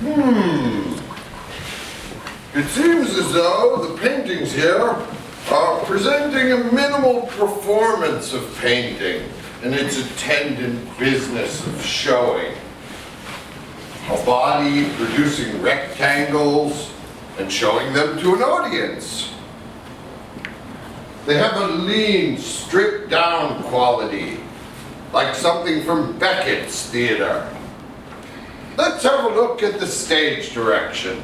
It seems as though the paintings here are presenting a minimal performance of painting and its attendant business of showing. A body producing rectangles and showing them to an audience. They have a lean, stripped down quality, like something from Beckett's theater. Let's have a look at the stage directions.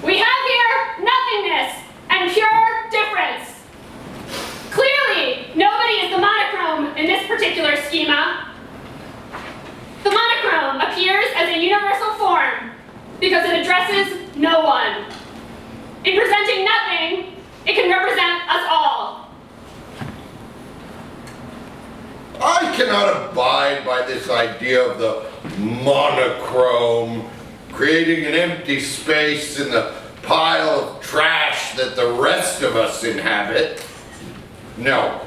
We have here nothingness and pure difference. Clearly, nobody is the monochrome in this particular schema. The monochrome appears as a universal form because it addresses no one. In presenting nothing, it can represent us all. I cannot abide by this idea of the monochrome creating an empty space in the pile of trash that the rest of us inhabit. No.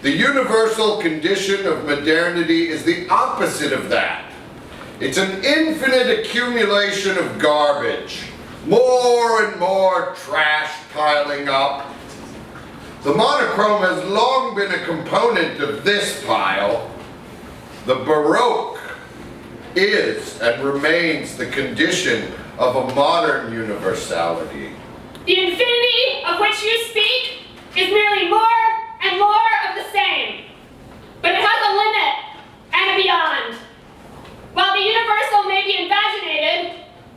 The universal condition of modernity is the opposite of that. It's an infinite accumulation of garbage. More and more trash piling up. The monochrome has long been a component of this pile. The Baroque is and remains the condition of a modern universality. The infinity of which you speak is merely more and more of the same. But it has a limit and a beyond. While the universal may be invaginated,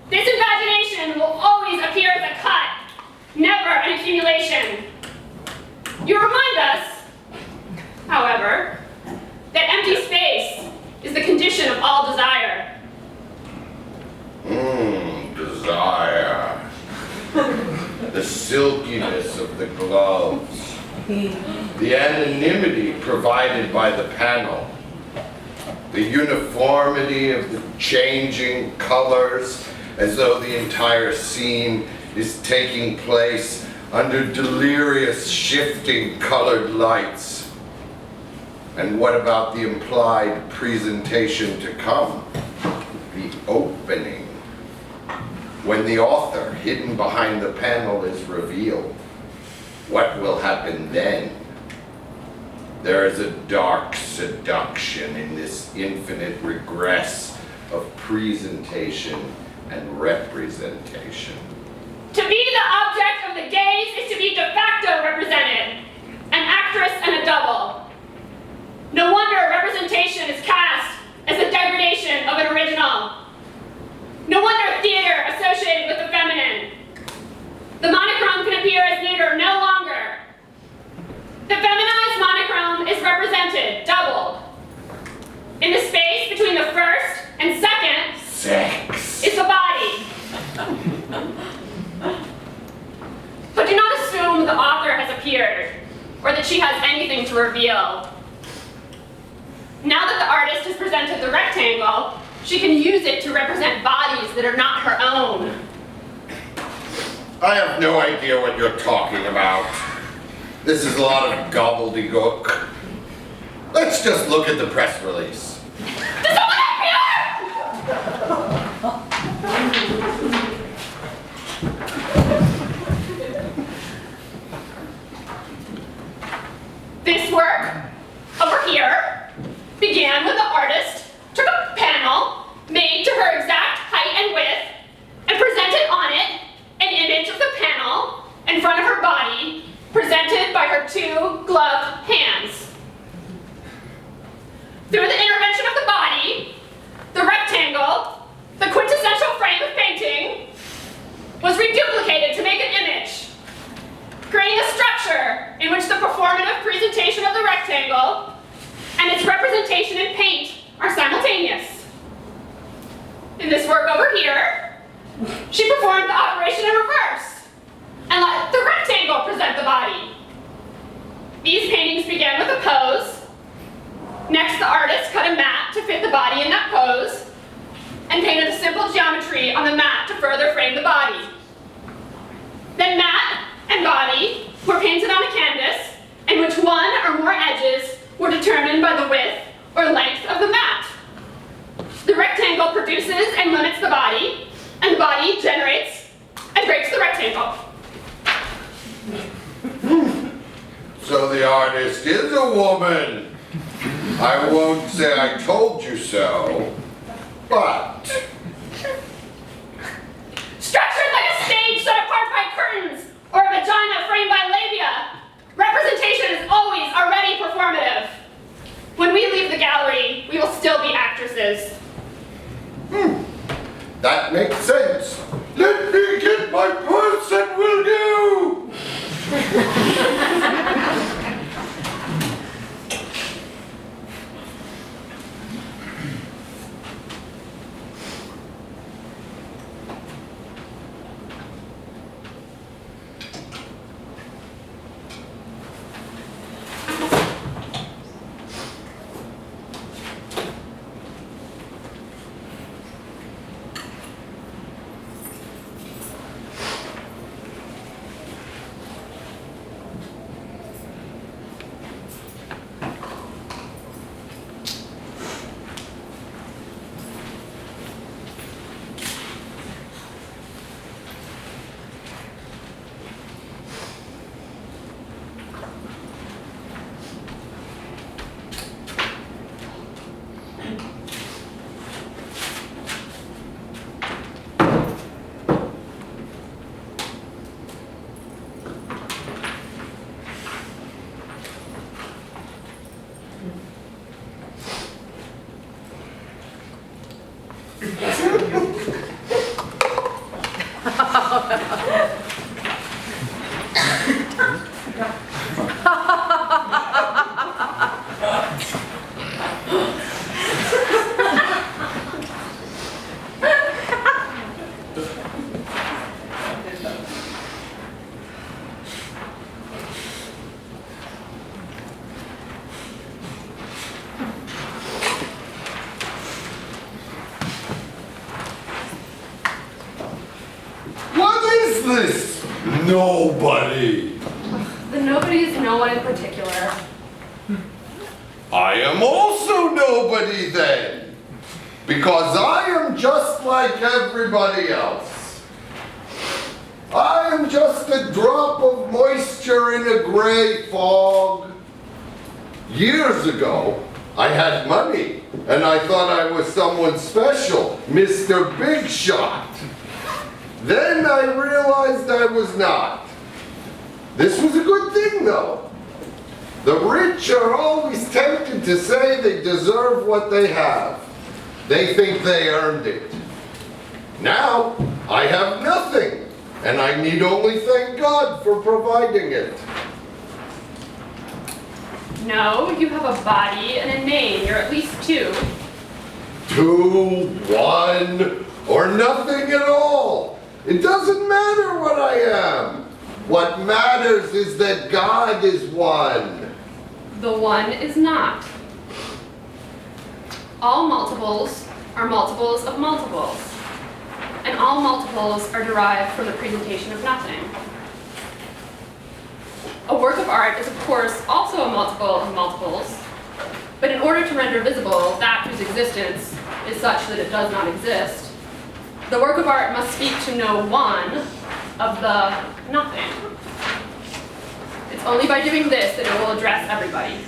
this invagination will always appear as a cut, never an accumulation. You remind us, however, that empty space is the condition of all desire. Desire. The silkiness of the gloves. The anonymity provided by the panel. The uniformity of the changing colors, as though the entire scene is taking place under delirious shifting colored lights. And what about the implied presentation to come? The opening. When the author, hidden behind the panel, is revealed, what will happen then? There is a dark seduction in this infinite regress of presentation and representation. To be the object of the gaze is to be de facto represented, an actress and a double. No wonder representation is cast as a degradation of an original. No wonder theater associated with the feminine. The monochrome can appear as neuter no longer. The feminized monochrome is represented, doubled. In the space between the first and second Sex is the body. But do not assume the author has appeared, or that she has anything to reveal. Now that the artist has presented the rectangle, she can use it to represent bodies that are not her own. I have no idea what you're talking about. This is a lot of gobbledygook. Let's just look at the press release. Does someone appear? This work, over here, began when the artist took a panel made to her exact height and width and presented on it an image of the panel in front of her body, presented by her two gloved hands. Through the intervention of the body, the rectangle, the quintessential frame of painting, was reduplicated to make an image, creating a structure in which the performative presentation of the rectangle and its representation in paint are simultaneous. In this work over here, she performed the operation in reverse and let the rectangle present the body. These paintings began with a pose. Next, the artist cut a mat to fit the body in that pose and painted a simple geometry on the mat to further frame the body. Then mat and body were painted on a canvas in which one or more edges were determined by the width or length of the mat. The rectangle produces and limits the body, and the body generates and breaks the rectangle. So the artist is a woman. I won't say I told you so, but... Structured like a stage set apart by curtains, or a vagina framed by labia, representation is always already performative. When we leave the gallery, we will still be actresses. That makes sense. Let me get my purse and we'll go! This nobody. The nobody is no one in particular. I am also nobody then, because I am just like everybody else. I am just a drop of moisture in a gray fog. Years ago, I had money, and I thought I was someone special, Mr. Big Shot. Then I realized I was not. This was a good thing, though. The rich are always tempted to say they deserve what they have. They think they earned it. Now, I have nothing, and I need only thank God for providing it. No, you have a body and a name. You're at least two. 2, 1, or nothing at all. It doesn't matter what I am. What matters is that God is one. The one is not. All multiples are multiples of multiples. And all multiples are derived from the presentation of nothing. A work of art is, of course, also a multiple of multiples, but in order to render visible that whose existence is such that it does not exist, the work of art must speak to no one of the nothing. It's only by doing this that it will address everybody.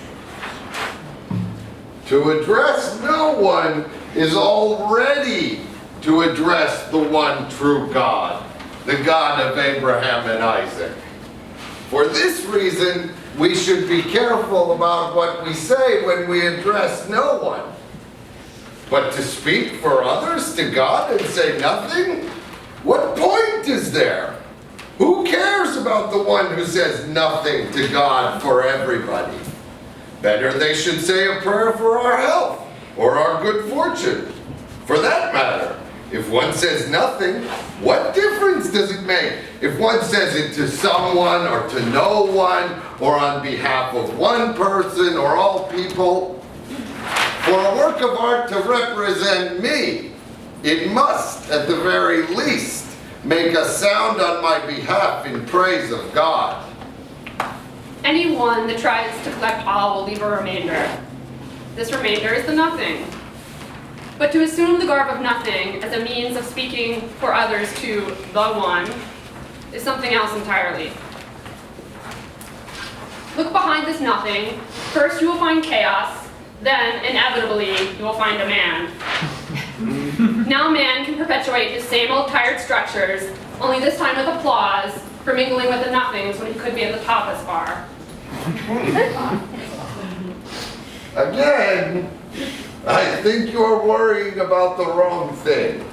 To address no one is already to address the one true God, the God of Abraham and Isaac. For this reason, we should be careful about what we say when we address no one. But to speak for others to God and say nothing? What point is there? Who cares about the one who says nothing to God for everybody? Better they should say a prayer for our health or our good fortune. For that matter, if one says nothing, what difference does it make if one says it to someone or to no one or on behalf of one person or all people? For a work of art to represent me, it must, at the very least, make a sound on my behalf in praise of God. Anyone that tries to collect all will leave a remainder. This remainder is the nothing. But to assume the garb of nothing as a means of speaking for others to the one is something else entirely. Look behind this nothing. First you will find chaos, then inevitably you will find a man. Now man can perpetuate his same old tired structures, only this time with applause for mingling with the nothings when he could be at the top as far. Again, I think you're worrying about the wrong thing.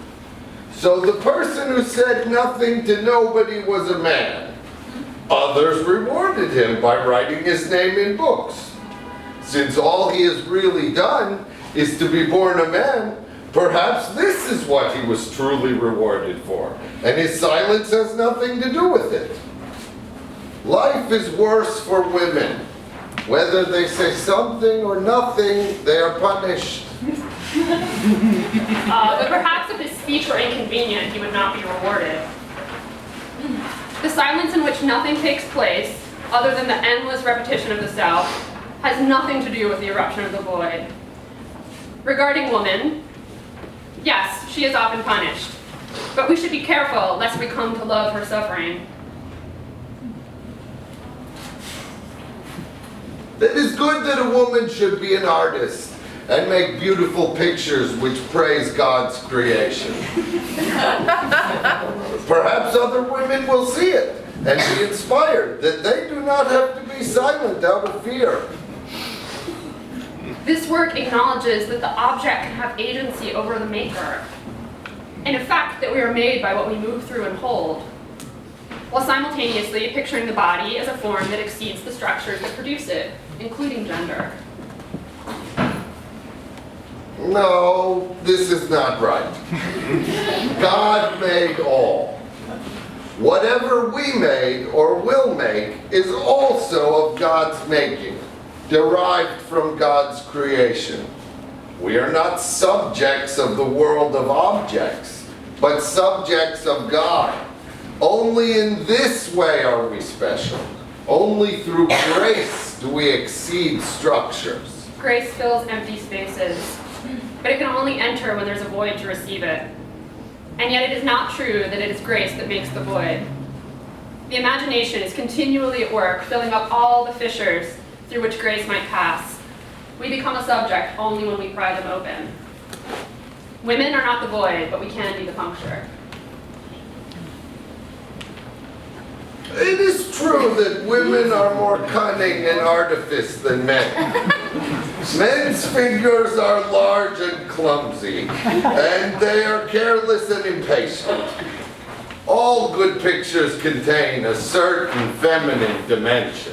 So the person who said nothing to nobody was a man. Others rewarded him by writing his name in books. Since all he has really done is to be born a man, perhaps this is what he was truly rewarded for, and his silence has nothing to do with it. Life is worse for women. Whether they say something or nothing, they are punished. But perhaps if his speech were inconvenient, he would not be rewarded. The silence in which nothing takes place, other than the endless repetition of the self, has nothing to do with the eruption of the void. Regarding woman, yes, she is often punished, but we should be careful lest we come to love her suffering. It is good that a woman should be an artist and make beautiful pictures which praise God's creation. Perhaps other women will see it and be inspired that they do not have to be silent out of fear. This work acknowledges that the object can have agency over the maker, and in fact that we are made by what we move through and hold, while simultaneously picturing the body as a form that exceeds the structures that produce it, including gender. No, this is not right. God made all. Whatever we made or will make is also of God's making, derived from God's creation. We are not subjects of the world of objects, but subjects of God. Only in this way are we special. Only through grace do we exceed structures. Grace fills empty spaces, but it can only enter when there's a void to receive it. And yet it is not true that it is grace that makes the void. The imagination is continually at work, filling up all the fissures through which grace might pass. We become a subject only when we pry them open. Women are not the void, but we can be the puncture. It is true that women are more cunning in artifice than men. Men's fingers are large and clumsy, and they are careless and impatient. All good pictures contain a certain feminine dimension.